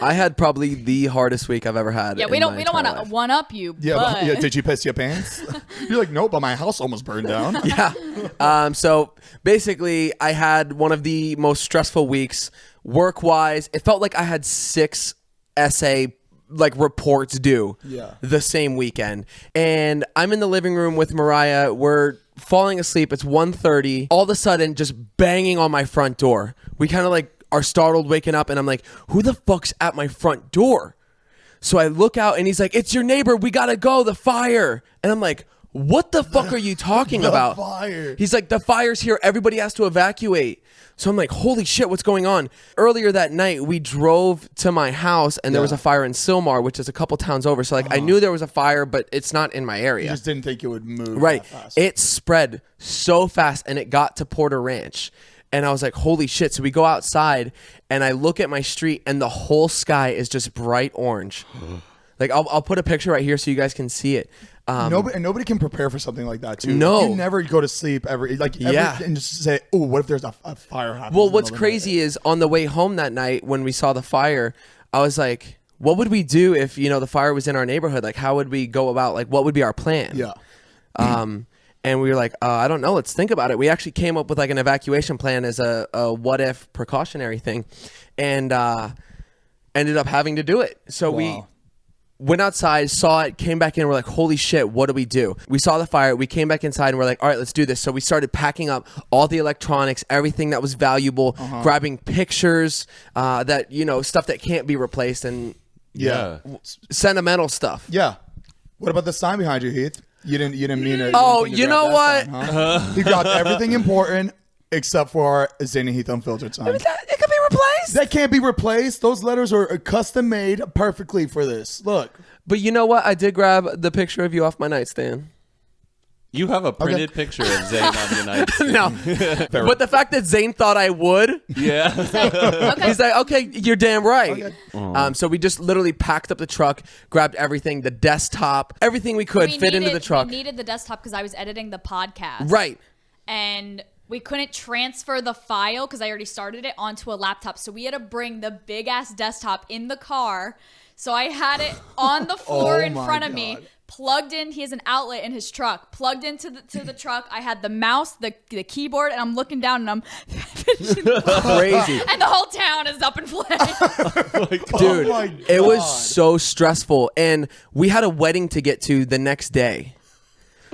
I had probably the hardest week I've ever had. Yeah, we don't want to one up you. Yeah, but yeah. Did you piss your pants? You're like, nope, but my house almost burned down. Yeah. So basically, I had one of the most stressful weeks work-wise. It felt like I had 6 essay reports due the same weekend. And I'm in the living room with Mariah. We're falling asleep. It's 1:30. All of a sudden, just banging on my front door. We kind of are startled waking up, and I'm like, who the fuck's at my front door? So I look out, and he's like, it's your neighbor. We got to go. The fire. And I'm like, what the fuck are you talking about? Fire. He's like, the fire's here. Everybody has to evacuate. So I'm like, holy shit, what's going on? Earlier that night, we drove to my house, and there was a fire in Sylmar, which is a couple towns over. So I knew there was a fire, but it's not in my area. You just didn't think it would move right. that fast. It spread so fast, and it got to Porter Ranch. And I was like, holy shit. So we go outside, and I look at my street, and the whole sky is just bright orange. I'll put a picture right here so you guys can see it. Nobody can prepare for something like that, too. No. You never go to sleep ever and just say, oh, what if there's a fire happening? Well, what's crazy is on the way home that night when we saw the fire, I was like, what would we do if, the fire was in our neighborhood? How would we go about, what would be our plan? Yeah. And we were like, I don't know. Let's think about it. We actually came up with an evacuation plan as a what if precautionary thing, and ended up having to do it. So we went outside, saw it, came back in. We're like, holy shit, what do we do? We saw the fire. We came back inside, and we're like, all right, let's do this. So we started packing up all the electronics, everything that was valuable, grabbing pictures, that stuff that can't be replaced, and sentimental stuff. Yeah. What about the sign behind you, Heath? You didn't mean it. Oh, you know what? Sign, huh? He dropped everything important except for Zane and Heath Unfiltered sign. It can be replaced. That can't be replaced. Those letters are custom made perfectly for this. Look. But you know what? I did grab the picture of you off my nightstand. You have a printed picture of Zane on your nightstand. No. But the fact that Zane thought I would. Yeah. He's like, okay, you're damn right. Okay. So we just literally packed up the truck, grabbed everything, the desktop, everything we could fit into the truck. We needed the desktop because I was editing the podcast. Right. And we couldn't transfer the file because I already started it onto a laptop. So we had to bring the big ass desktop in the car. So I had it on the floor in front of me. Plugged in. He has an outlet in his truck. Plugged into the truck. I had the mouse, the keyboard, and I'm looking down and I'm crazy. And the whole town is up in flames. Dude, it was so stressful. And we had a wedding to get to the next day.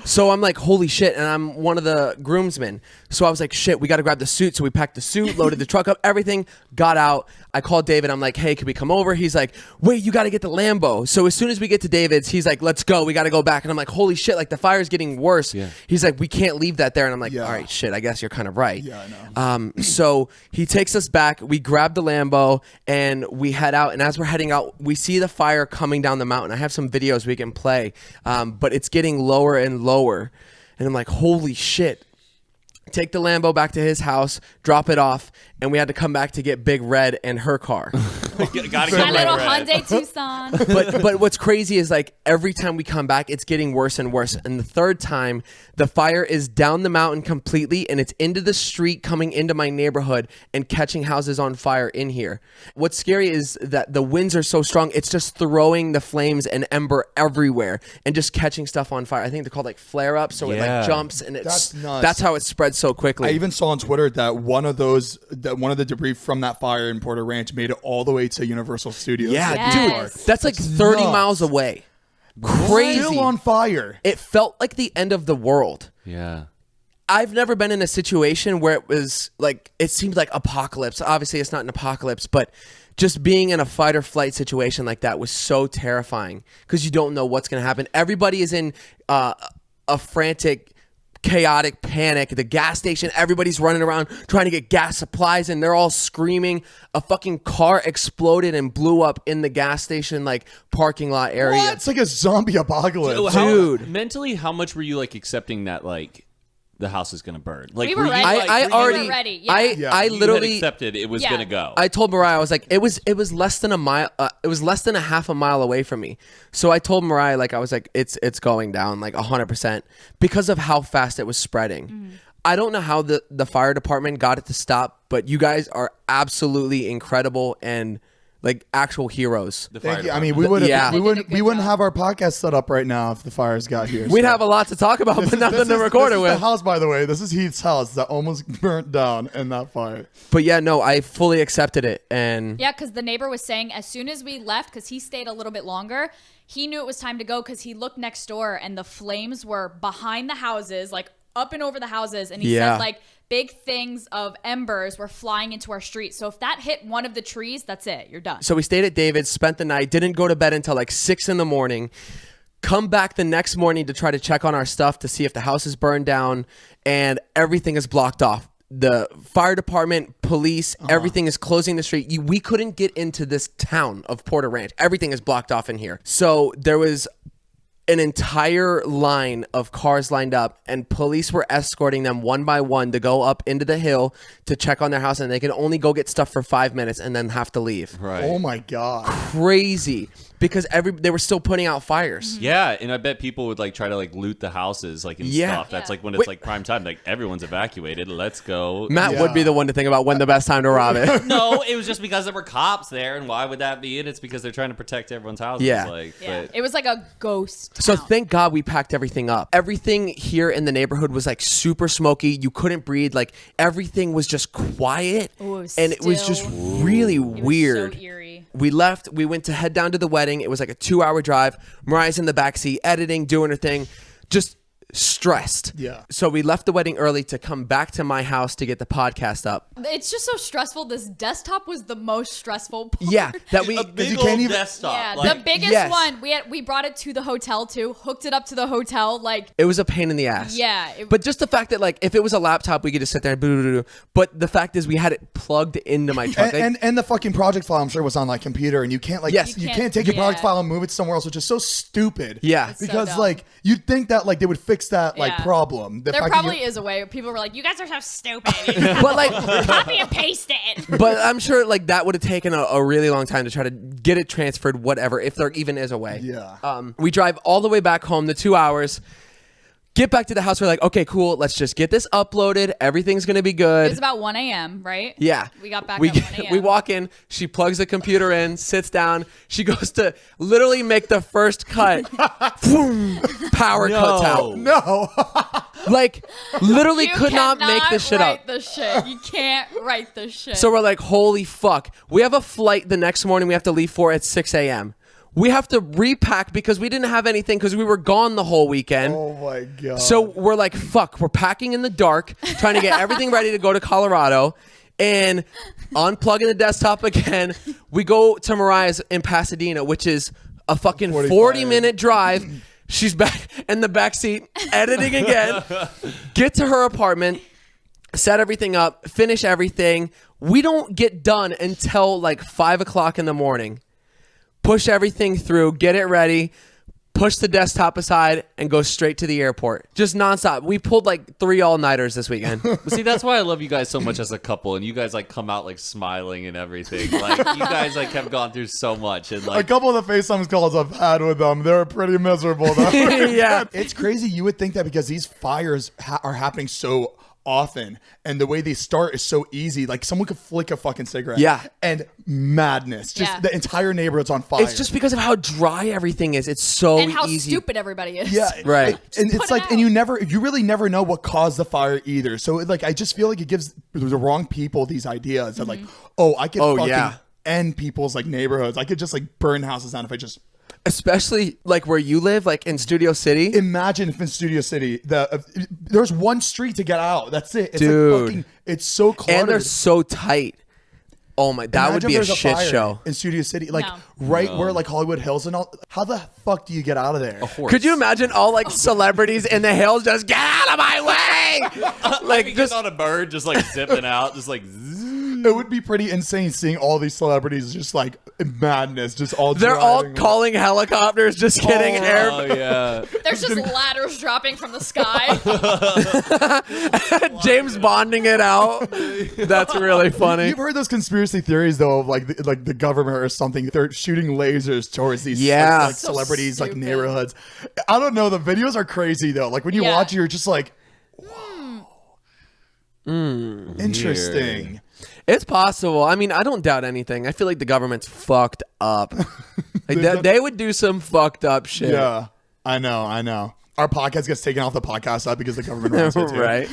So I'm like, holy shit. And I'm one of the groomsmen. So I was like, shit, we got to grab the suit. So we packed the suit, loaded the truck up, everything, got out. I called David. I'm like, hey, can we come over? He's like, wait, you got to get the Lambo. So as soon as we get to David's, he's like, let's go. We got to go back. And I'm like, holy shit, the fire's getting worse. Yeah. He's like, we can't leave that there. And I'm like, all right, shit, I guess you're kind of right. Yeah, I know. So he takes us back. We grab the Lambo and we head out. And as we're heading out, we see the fire coming down the mountain. I have some videos we can play, but it's getting lower and lower. And I'm like, holy shit. Take the Lambo back to his house, drop it off, and we had to come back to get Big Red and her car. My little Hyundai Tucson. But what's crazy is every time we come back, it's getting worse and worse. And the third time, the fire is down the mountain completely, and it's into the street, coming into my neighborhood and catching houses on fire in here. What's scary is that the winds are so strong, it's just throwing the flames and ember everywhere and just catching stuff on fire. I think they're called flare-ups, so it jumps, and that's nuts. That's how it spreads so quickly. I even saw on Twitter that one of the debris from that fire in Porter Ranch made it all the way to Universal Studios. Yeah, dude, that's 30 miles away. Crazy. Still on fire. It felt like the end of the world. Yeah. I've never been in a situation where it was it seemed like apocalypse. Obviously, it's not an apocalypse, but just being in a fight or flight situation like that was so terrifying because you don't know what's going to happen. Everybody is in a frantic, chaotic panic. The gas station, everybody's running around trying to get gas supplies, and they're all screaming. A fucking car exploded and blew up in the gas station parking lot area. What? It's like a zombie apocalypse. Dude. Mentally, how much were you accepting that the house is gonna burn? We were ready. I were ready. Yeah. I literally accepted it was gonna go. I told Mariah, I was like, it was less than a mile. It was less than a half a mile away from me. So I told Mariah, I was like, it's going down 100% because of how fast it was spreading. Mm. I don't know how the fire department got it to stop, but you guys are absolutely incredible, and like actual heroes. Thank you. I mean, we wouldn't job. have our podcast set up right now if the fires got here. We'd have a lot to talk about, but nothing to record it This is the with. house, by the way. This is Heath's house that almost burnt down in that fire. But yeah, no, I fully accepted it, and Yeah, because the neighbor was saying as soon as we left, because he stayed a little bit longer, he knew it was time to go because he looked next door and the flames were behind the houses, like up and over the houses. And he said like big things of embers were flying into our street. So if that hit one of the trees, that's it. You're done. So we stayed at David's, spent the night, didn't go to bed until like 6 a.m. Come back the next morning to try to check on our stuff to see if the house is burned down, and everything is blocked off. The fire department, police, everything is closing the street. We couldn't get into this town of Porter Ranch. Everything is blocked off in here. So there was an entire line of cars lined up, and police were escorting them one by one to go up into the hill to check on their house, and they could only go get stuff for 5 minutes and then have to leave. Right. Oh my God. Crazy. Because they were still putting out fires. Yeah, and I bet people would like try to like loot the houses like and stuff. That's like when it's like prime time. Like everyone's evacuated. Let's go. Matt would be the one to think about when the best time to rob it. No, it was just because there were cops there, and why would that be? And it's because they're trying to protect everyone's houses. Yeah. But It was like a ghost town. So thank God we packed everything up. Everything here in the neighborhood was like super smoky. You couldn't breathe. Like everything was just quiet. Ooh, it was and it was just still- really It was weird. so eerie. We left. We went to head down to the wedding. It was like a 2-hour drive. Mariah's in the backseat, editing, doing her thing, just stressed. Yeah. So we left the wedding early to come back to my house to get the podcast up. It's just so stressful. This desktop was the most stressful part. Yeah, that we. a big you old can't even- desktop. Yeah, like, the biggest yes. one. We brought it to the hotel too. Hooked it up to the hotel. Like It was a pain in the ass. Yeah, but just the fact that like if it was a laptop, we could just sit there and boo. But the fact is, we had it plugged into my truck. And the fucking project file, I'm sure, was on like computer, and you can't like Yes. you You can't take your project yeah. file and move it somewhere else, which is so stupid. Yeah. It's so because dumb. like you'd think that like they would fix that like Yeah. problem. The there fact that probably you- is a way. People were like, "You guys are so stupid." but like, Copy and paste it. but I'm sure like that would have taken a really long time to try to get it transferred. Whatever, if there even is a way. Yeah. We drive all the way back home, the 2 hours. Get back to the house. We're like, okay, cool. Let's just get this uploaded. Everything's gonna be It good. was about 1 a.m. Right? Yeah. We got back we at 1 a.m. We walk in. She plugs the computer in, sits down. She goes to literally make the first cut. Boom, power cuts out. no. Like, literally You could not make cannot this shit write up. the shit. You can't write the shit. So we're like, holy fuck. We have a flight the next morning we have to leave for at 6 a.m. We have to repack because we didn't have anything because we were gone the whole weekend. Oh my God. So we're like, fuck, we're packing in the dark, trying to get everything ready to go to Colorado, and unplugging the desktop again. We go to Mariah's in Pasadena, which is a fucking 40-minute drive. She's back in the backseat, editing again. Get to her apartment, set everything up, finish everything. We don't get done until like 5 o'clock in the morning. Push everything through, get it ready, push the desktop aside, and go straight to the airport. Just nonstop. We pulled like 3 all-nighters this weekend. But see, that's why I love you guys so much as a couple, and you guys like come out like smiling and everything. Like you guys like have gone through so much, and a like couple of the FaceTime calls I've had with them, they're pretty miserable. Though. Yeah. It's crazy. You would think that because these fires are happening so often, and the way they start is so easy. Like someone could flick a fucking cigarette. Yeah. And madness. Just Yeah. the entire neighborhood's on fire. It's just because of how dry everything is. It's so and how easy. stupid everybody is. Yeah, Right. And put it's it like, out. and you really never know what caused the fire either. So like, I just feel like it gives the wrong people these ideas that like, oh, I could fucking yeah. end people's like neighborhoods. I could just like burn houses down if I just Especially like where you live, like in Studio City. imagine if in Studio City there's one street to get out. That's it. It's Dude. like fucking, it's so cluttered. And they're so tight. Oh my, that would Imagine be a there's shit fire show. in Studio City, like No. right where like Hollywood Hills and all. How the fuck do you get out of there? horse. Could you imagine all like celebrities in the hills just get out of my way? like Like just just on a bird, just like zipping out, just like. Zzz. It would be pretty insane seeing all these celebrities just like in madness, just all. they're all driving. calling helicopters, just kidding. Air Oh yeah. There's just ladders dropping from the sky. James Bonding it out. That's really funny. You've heard those conspiracy theories though, of like the government or something. They're shooting lasers towards these Yeah. like So celebrities, like stupid. neighborhoods. I don't know. The videos are crazy though. Like when you Yeah. watch it, you're just like, interesting. It's possible. I mean, I don't doubt anything. I feel like the government's fucked up. Like they would do some fucked up shit. Yeah, I know. Our podcast gets taken off the podcast app because the government runs it too. Right.